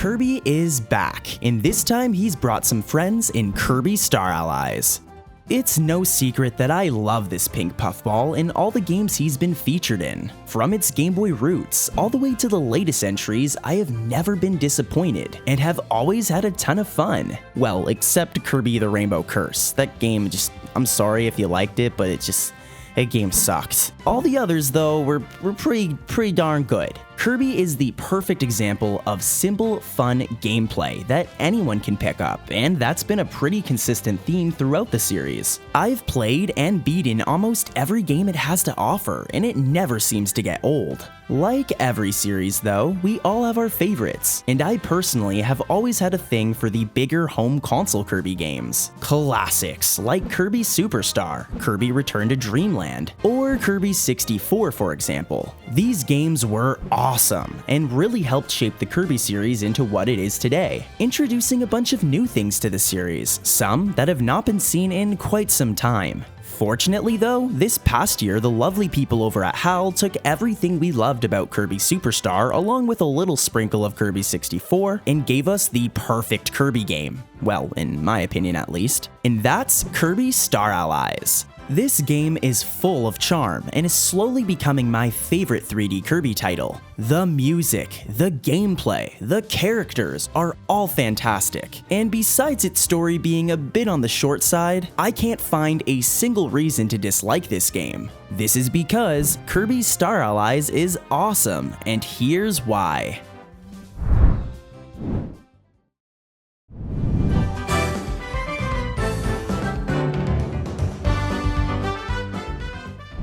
Kirby is back, and this time he's brought some friends in Kirby Star Allies. It's no secret that I love this pink puffball in all the games he's been featured in. From its Game Boy roots, all the way to the latest entries, I have never been disappointed, and have always had a ton of fun. Well, except Kirby the Rainbow Curse. That game I'm sorry if you liked it, but that game sucked. All the others, though, were pretty darn good. Kirby is the perfect example of simple, fun gameplay that anyone can pick up, and that's been a pretty consistent theme throughout the series. I've played and beaten almost every game it has to offer, and it never seems to get old. Like every series, though, we all have our favorites, and I personally have always had a thing for the bigger home console Kirby games. Classics like Kirby Super Star, Kirby Return to Dreamland, or Kirby 64, for example. These games were awesome, and really helped shape the Kirby series into what it is today, introducing a bunch of new things to the series, some that have not been seen in quite some time. Fortunately though, this past year the lovely people over at HAL took everything we loved about Kirby Super Star along with a little sprinkle of Kirby 64 and gave us the perfect Kirby game. Well, in my opinion at least. And that's Kirby Star Allies. This game is full of charm and is slowly becoming my favorite 3D Kirby title. The music, the gameplay, the characters are all fantastic, and besides its story being a bit on the short side, I can't find a single reason to dislike this game. This is because Kirby Star Allies is awesome, and here's why.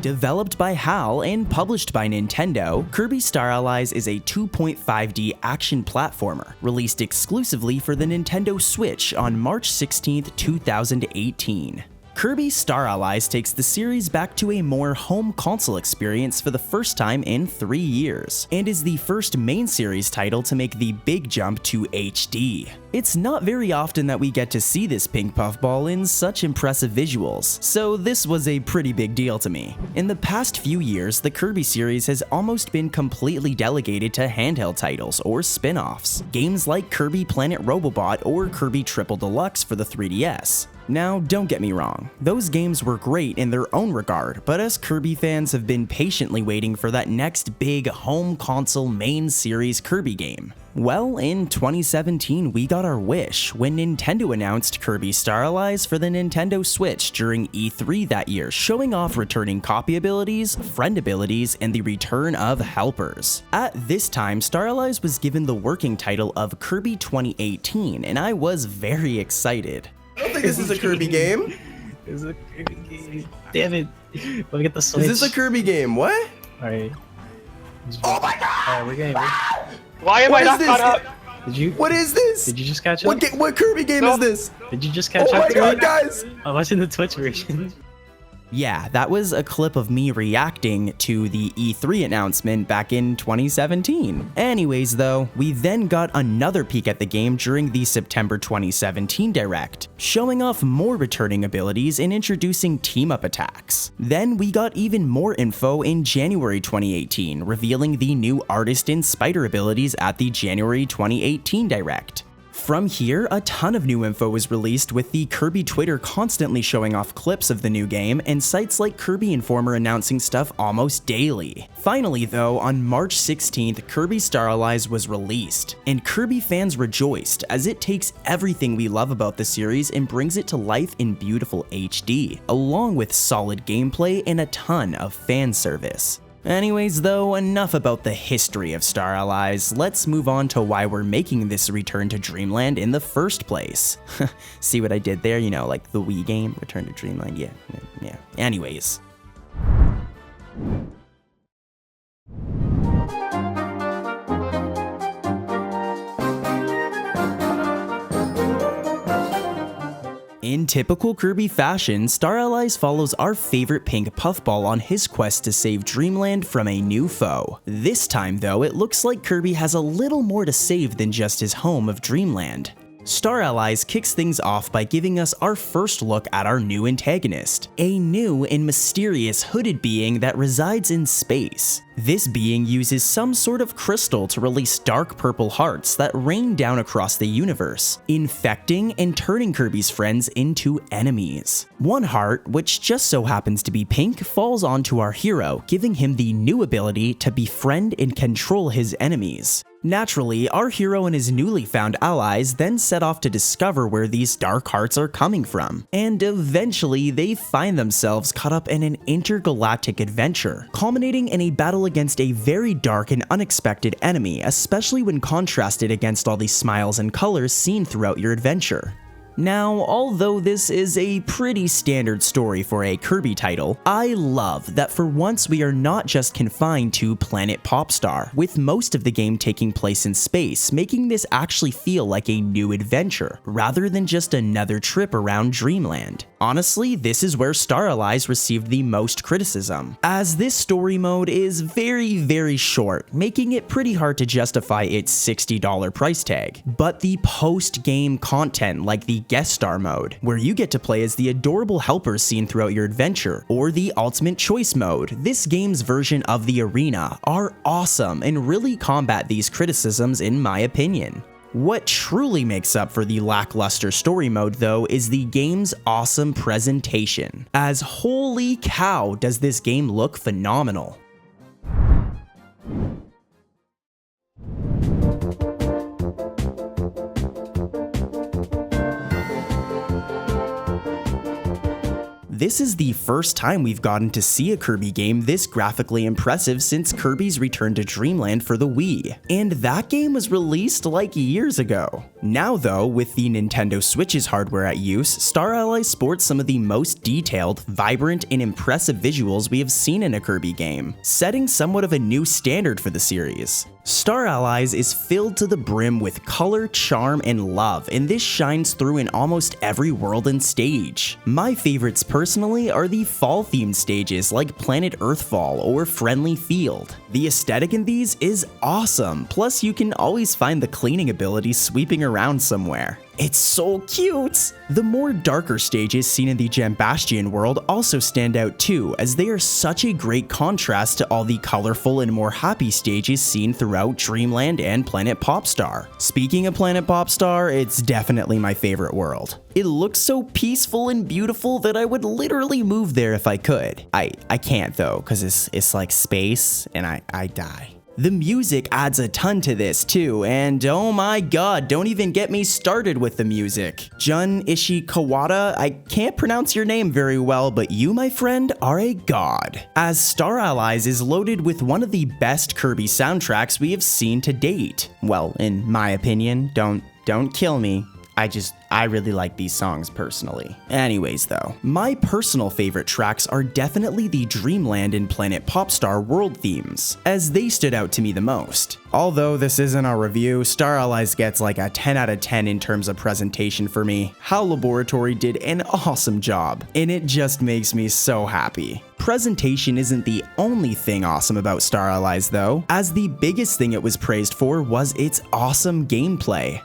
Developed by HAL and published by Nintendo, Kirby Star Allies is a 2.5D action platformer, released exclusively for the Nintendo Switch on March 16, 2018. Kirby Star Allies takes the series back to a more home console experience for the first time in 3 years, and is the first main series title to make the big jump to HD. It's not very often that we get to see this pink puffball in such impressive visuals, so this was a pretty big deal to me. In the past few years, the Kirby series has almost been completely delegated to handheld titles or spin-offs, games like Kirby Planet Robobot or Kirby Triple Deluxe for the 3DS. Now, don't get me wrong, those games were great in their own regard, but us Kirby fans have been patiently waiting for that next big home console main series Kirby game. Well, in 2017 we got our wish when Nintendo announced Kirby Star Allies for the Nintendo Switch during E3 that year, showing off returning copy abilities, friend abilities, and the return of helpers. At this time, Star Allies was given the working title of Kirby 2018, and I was very excited. I don't think this is a Kirby game. This is a Kirby game. Damn it. Let me get the Switch. Is this a Kirby game? What? Alright. Oh my god! Alright, we're getting. Why am I not caught up? Did you? What is this? Did you just catch up? What Kirby game is this? Did you just catch Oh up? my god, guys! I'm watching the Twitch version. Yeah, that was a clip of me reacting to the E3 announcement back in 2017. Anyways though, we then got another peek at the game during the September 2017 Direct, showing off more returning abilities and introducing team-up attacks. Then we got even more info in January 2018, revealing the new Artist and Spider abilities at the January 2018 Direct. From here, a ton of new info was released, with the Kirby Twitter constantly showing off clips of the new game, and sites like Kirby Informer announcing stuff almost daily. Finally though, on March 16th, Kirby Star Allies was released, and Kirby fans rejoiced as it takes everything we love about the series and brings it to life in beautiful HD, along with solid gameplay and a ton of fan service. Anyways though, enough about the history of Star Allies, let's move on to why we're making this return to Dreamland in the first place. See what I did there? You know, like the Wii game, Return to Dreamland, yeah. Anyways. In typical Kirby fashion, Star Allies follows our favorite pink puffball on his quest to save Dreamland from a new foe. This time though, it looks like Kirby has a little more to save than just his home of Dreamland. Star Allies kicks things off by giving us our first look at our new antagonist, a new and mysterious hooded being that resides in space. This being uses some sort of crystal to release dark purple hearts that rain down across the universe, infecting and turning Kirby's friends into enemies. One heart, which just so happens to be pink, falls onto our hero, giving him the new ability to befriend and control his enemies. Naturally, our hero and his newly found allies then set off to discover where these dark hearts are coming from, and eventually they find themselves caught up in an intergalactic adventure, culminating in a battle against a very dark and unexpected enemy, especially when contrasted against all the smiles and colors seen throughout your adventure. Now, although this is a pretty standard story for a Kirby title, I love that for once we are not just confined to Planet Popstar, with most of the game taking place in space, making this actually feel like a new adventure, rather than just another trip around Dreamland. Honestly, this is where Star Allies received the most criticism, as this story mode is very short, making it pretty hard to justify its $60 price tag. But the post-game content like the guest star mode, where you get to play as the adorable helpers seen throughout your adventure, or the ultimate choice mode, this game's version of the arena, are awesome and really combat these criticisms in my opinion. What truly makes up for the lackluster story mode though is the game's awesome presentation, as holy cow does this game look phenomenal. This is the first time we've gotten to see a Kirby game this graphically impressive since Kirby's return to Dreamland for the Wii, and that game was released like years ago. Now though, with the Nintendo Switch's hardware at use, Star Allies sports some of the most detailed, vibrant, and impressive visuals we have seen in a Kirby game, setting somewhat of a new standard for the series. Star Allies is filled to the brim with color, charm, and love, and this shines through in almost every world and stage. My favorites personally are the fall-themed stages like Planet Earthfall or Friendly Field. The aesthetic in these is awesome, plus you can always find the cleaning ability sweeping around somewhere. It's so cute! The more darker stages seen in the Gem-Bastion world also stand out too, as they are such a great contrast to all the colorful and more happy stages seen throughout Dreamland and Planet Popstar. Speaking of Planet Popstar, it's definitely my favorite world. It looks so peaceful and beautiful that I would literally move there if I could. I can't though, because it's like space and I die. The music adds a ton to this too, and oh my god, don't even get me started with the music. Jun Ishikawada, I can't pronounce your name very well, but you, my friend, are a god. As Star Allies is loaded with one of the best Kirby soundtracks we have seen to date. Well, in my opinion, don't kill me. I really like these songs personally. Anyways though, my personal favorite tracks are definitely the Dreamland and Planet Popstar world themes, as they stood out to me the most. Although this isn't a review, Star Allies gets like a 10 out of 10 in terms of presentation for me. HAL Laboratory did an awesome job, and it just makes me so happy. Presentation isn't the only thing awesome about Star Allies though, as the biggest thing it was praised for was its awesome gameplay.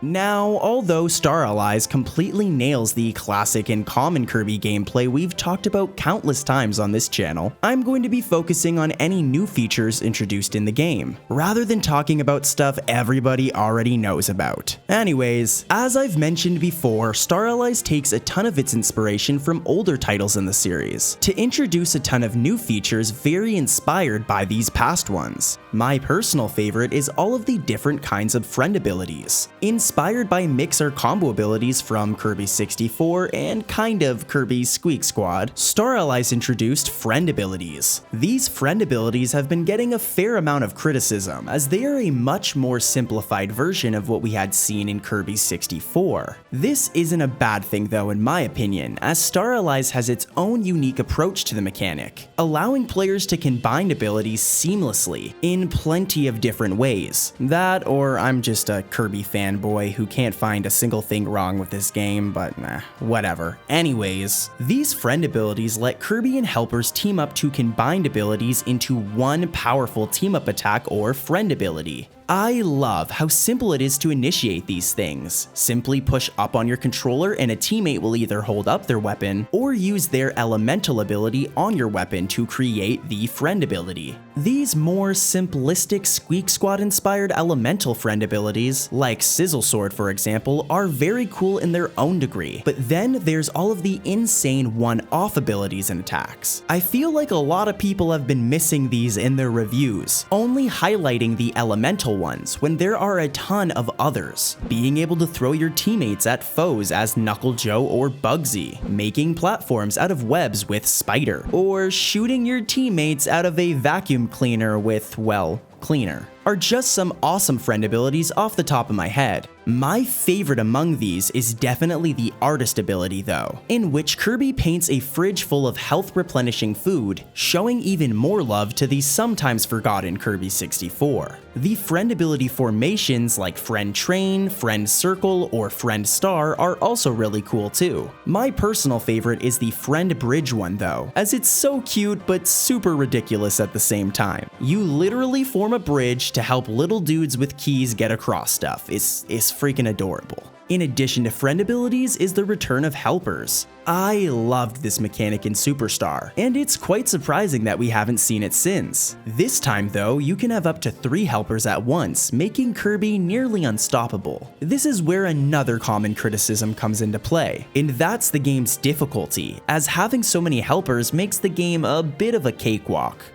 Now, although Star Allies completely nails the classic and common Kirby gameplay we've talked about countless times on this channel, I'm going to be focusing on any new features introduced in the game, rather than talking about stuff everybody already knows about. Anyways, as I've mentioned before, Star Allies takes a ton of its inspiration from older titles in the series, to introduce a ton of new features very inspired by these past ones. My personal favorite is all of the different kinds of friend abilities, inspired by mix or combo abilities from Kirby 64 and kind of Kirby Squeak Squad. Star Allies introduced friend abilities. These friend abilities have been getting a fair amount of criticism, as they are a much more simplified version of what we had seen in Kirby 64. This isn't a bad thing though in my opinion, as Star Allies has its own unique approach to the mechanic, allowing players to combine abilities seamlessly in plenty of different ways. That, or I'm just a Kirby fanboy boy who can't find a single thing wrong with this game, but whatever. Anyways, these friend abilities let Kirby and helpers team up to combined abilities into one powerful team-up attack or friend ability. I love how simple it is to initiate these things. Simply push up on your controller and a teammate will either hold up their weapon or use their elemental ability on your weapon to create the friend ability. These more simplistic Squeak Squad inspired elemental friend abilities, like Sizzle Sword for example, are very cool in their own degree, but then there's all of the insane one-off abilities and attacks. I feel like a lot of people have been missing these in their reviews, only highlighting the elemental ones when there are a ton of others. Being able to throw your teammates at foes as Knuckle Joe or Bugsy, making platforms out of webs with Spider, or shooting your teammates out of a vacuum cleaner with, well, cleaner, are just some awesome friend abilities off the top of my head. My favorite among these is definitely the artist ability though, in which Kirby paints a fridge full of health replenishing food, showing even more love to the sometimes forgotten Kirby 64. The friend ability formations like Friend Train, Friend Circle, or Friend Star are also really cool too. My personal favorite is the Friend Bridge one though, as it's so cute but super ridiculous at the same time. You literally form a bridge to help little dudes with keys get across stuff. It's freaking adorable. In addition to friend abilities is the return of helpers. I loved this mechanic in Super Star, and it's quite surprising that we haven't seen it since. This time though, you can have up to 3 helpers at once, making Kirby nearly unstoppable. This is where another common criticism comes into play, and that's the game's difficulty, as having so many helpers makes the game a bit of a cakewalk.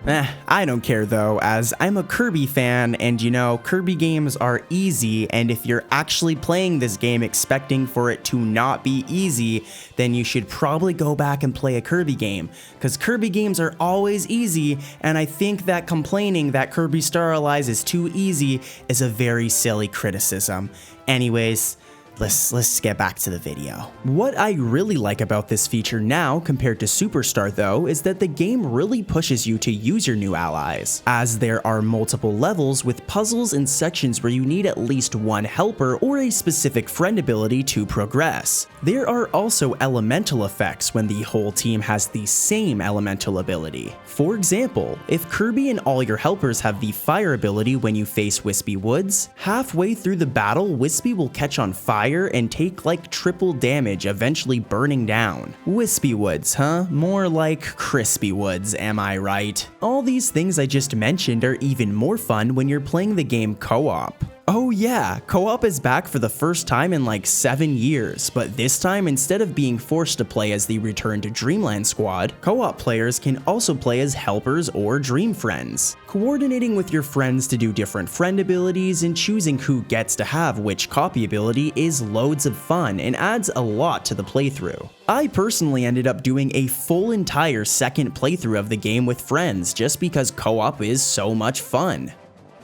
I don't care though, as I'm a Kirby fan, and you know, Kirby games are easy, and if you're actually playing this game expecting for it to not be easy, then you should probably go back and play a Kirby game, because Kirby games are always easy, and I think that complaining that Kirby Star Allies is too easy is a very silly criticism. Anyways, let's get back to the video. What I really like about this feature now compared to Superstar though is that the game really pushes you to use your new allies, as there are multiple levels with puzzles and sections where you need at least one helper or a specific friend ability to progress. There are also elemental effects when the whole team has the same elemental ability. For example, if Kirby and all your helpers have the fire ability when you face Wispy Woods, halfway through the battle Wispy will catch on fire and take like triple damage, eventually burning down. Wispy Woods, huh? More like Crispy Woods, am I right? All these things I just mentioned are even more fun when you're playing the game co-op. Oh yeah, co-op is back for the first time in like 7 years, but this time instead of being forced to play as the Return to Dreamland squad, co-op players can also play as helpers or dream friends. Coordinating with your friends to do different friend abilities and choosing who gets to have which copy ability is loads of fun and adds a lot to the playthrough. I personally ended up doing a full entire second playthrough of the game with friends just because co-op is so much fun.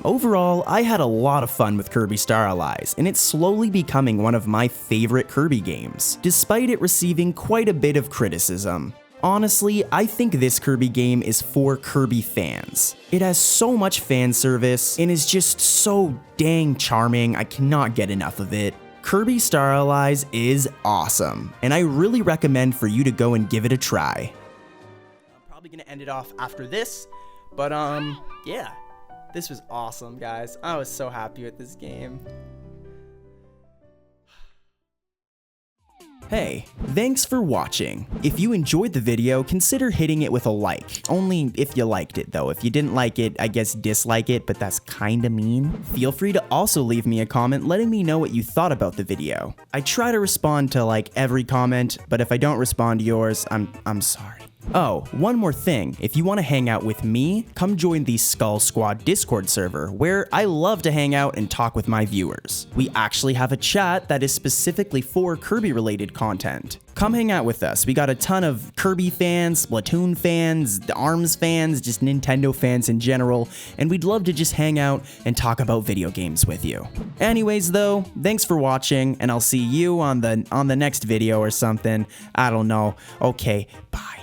Overall, I had a lot of fun with Kirby Star Allies, and it's slowly becoming one of my favorite Kirby games, despite it receiving quite a bit of criticism. Honestly, I think this Kirby game is for Kirby fans. It has so much fan service, and is just so dang charming, I cannot get enough of it. Kirby Star Allies is awesome, and I really recommend for you to go and give it a try. I'm probably gonna end it off after this, but yeah. This was awesome, guys. I was so happy with this game. Hey, thanks for watching. If you enjoyed the video, consider hitting it with a like. Only if you liked it though. If you didn't like it, I guess dislike it, but that's kinda mean. Feel free to also leave me a comment letting me know what you thought about the video. I try to respond to like every comment, but if I don't respond to yours, I'm sorry. Oh, one more thing, if you want to hang out with me, come join the Skull Squad Discord server, where I love to hang out and talk with my viewers. We actually have a chat that is specifically for Kirby related content. Come hang out with us. We got a ton of Kirby fans, Splatoon fans, ARMS fans, just Nintendo fans in general, and we'd love to just hang out and talk about video games with you. Anyways though, thanks for watching, and I'll see you on the next video or something. I don't know. Okay, bye.